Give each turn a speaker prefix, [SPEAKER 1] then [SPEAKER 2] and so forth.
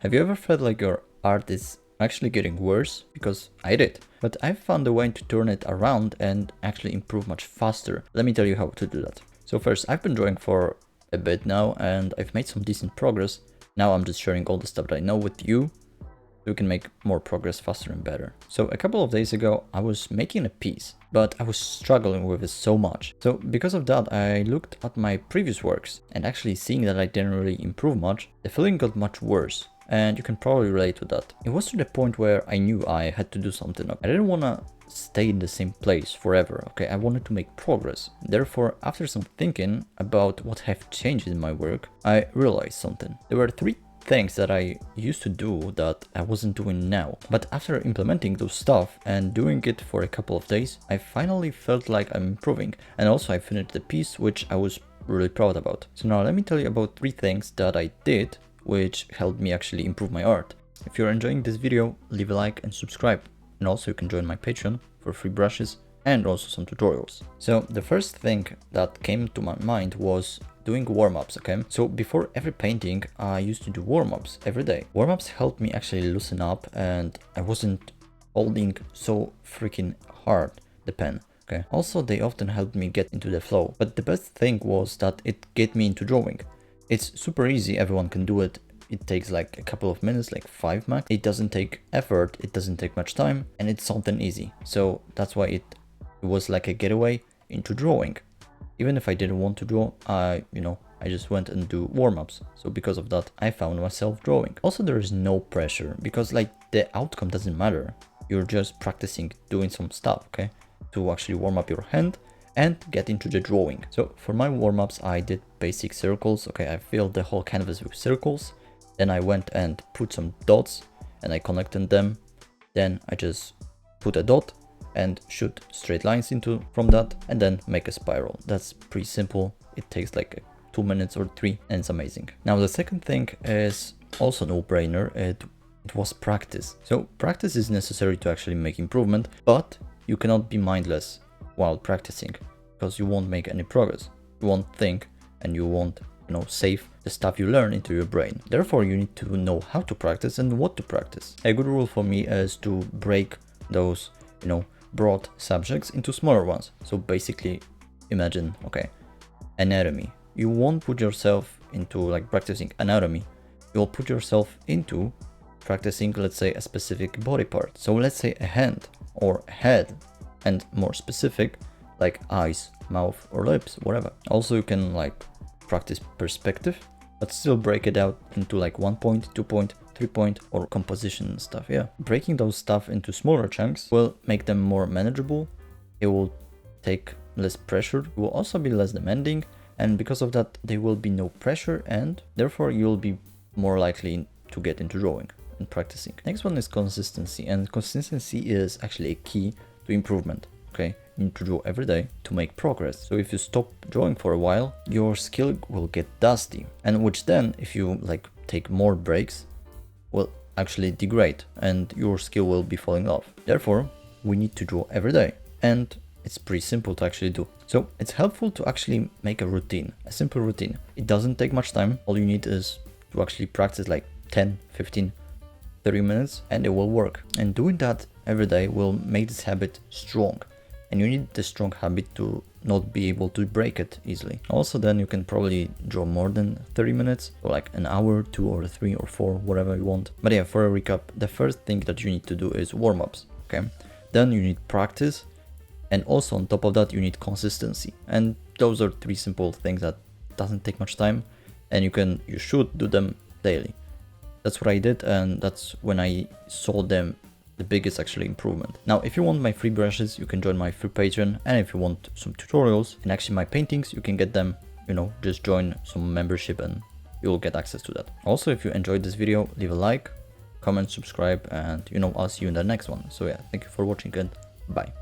[SPEAKER 1] Have you ever felt like your art is actually getting worse? Because I did. But I found a way to turn it around and actually improve much faster. Let me tell you how to do that. So first, I've been drawing for a bit now and I've made some decent progress. Now I'm just sharing all the stuff that I know with you so we can make more progress faster and better. So a couple of days ago, I was making a piece, but I was struggling with it so much. So because of that, I looked at my previous works and actually seeing that I didn't really improve much, the feeling got much worse. And you can probably relate to that. It was to the point where I knew I had to do something. I didn't want to stay in the same place forever, okay? I wanted to make progress. Therefore, after some thinking about what have changed in my work, I realized something. There were three things that I used to do that I wasn't doing now. But after implementing those stuff and doing it for a couple of days, I finally felt like I'm improving. And also I finished the piece, which I was really proud about. So now let me tell you about three things that I did which helped me actually improve my art. If you're enjoying this video, leave a like and subscribe. And also you can join my Patreon for free brushes and also some tutorials. So the first thing that came to my mind was doing warm-ups, okay? So before every painting, I used to do warm-ups every day. Warm-ups helped me actually loosen up and I wasn't holding so freaking hard the pen. Okay. Also, they often helped me get into the flow. But the best thing was that it get me into drawing. It's super easy, everyone can do it. It takes like a couple of minutes, like 5 max. It doesn't take effort, it doesn't take much time, and it's something easy. So that's why it was like a getaway into drawing. Even if I didn't want to draw, I just went and do warm-ups. So because of that, I found myself drawing. Also, there is no pressure because like the outcome doesn't matter. You're just practicing doing some stuff, okay? To actually warm up your hand and get into the drawing. So for my warm-ups, I did basic circles. Okay, I filled the whole canvas with circles. Then I went and put some dots and I connected them. Then I just put a dot and shoot straight lines from that and then make a spiral. That's pretty simple. It takes like 2 minutes or 3 and it's amazing. Now the second thing is also no-brainer. It was practice. So practice is necessary to actually make improvement, but you cannot be mindless while practicing because you won't make any progress. You won't think and you won't, save the stuff you learn into your brain. Therefore, you need to know how to practice and what to practice. A good rule for me is to break those, broad subjects into smaller ones. So basically, imagine, anatomy. You won't put yourself into like practicing anatomy. You'll put yourself into practicing, let's say, a specific body part. So let's say a hand or a head, and more specific, like eyes, mouth or lips, whatever. Also, you can like practice perspective, but still break it out into like 1 point, 2 point, 3 point or composition and stuff. Yeah, breaking those stuff into smaller chunks will make them more manageable. It will take less pressure. It will also be less demanding, and because of that, there will be no pressure, and therefore you'll be more likely to get into drawing and practicing. Next one is consistency, and consistency is actually a key to improvement. Okay, you need to draw every day to make progress. So if you stop drawing for a while, your skill will get dusty, and which then, if you like take more breaks, will actually degrade and your skill will be falling off. Therefore, we need to draw every day, and it's pretty simple to actually do. So it's helpful to actually make a routine, a simple routine. It doesn't take much time. All you need is to actually practice like 10, 15, 30 minutes and it will work. And doing that every day will make this habit strong. And you need the strong habit to not be able to break it easily. Also, then you can probably draw more than 30 minutes, or like an hour, 2 or 3 or 4, whatever you want. But yeah, for a recap, the first thing that you need to do is warm-ups, okay? Then you need practice, and also on top of that, you need consistency. And those are 3 simple things that doesn't take much time, and you should do them daily. That's what I did, and that's when I saw the biggest actually improvement. Now, if you want my free brushes, you can join my free Patreon, and if you want some tutorials and actually my paintings, you can get them, just join some membership and you'll get access to that. Also, if you enjoyed this video, leave a like, comment, subscribe, and I'll see you in the next one. So yeah, thank you for watching and bye.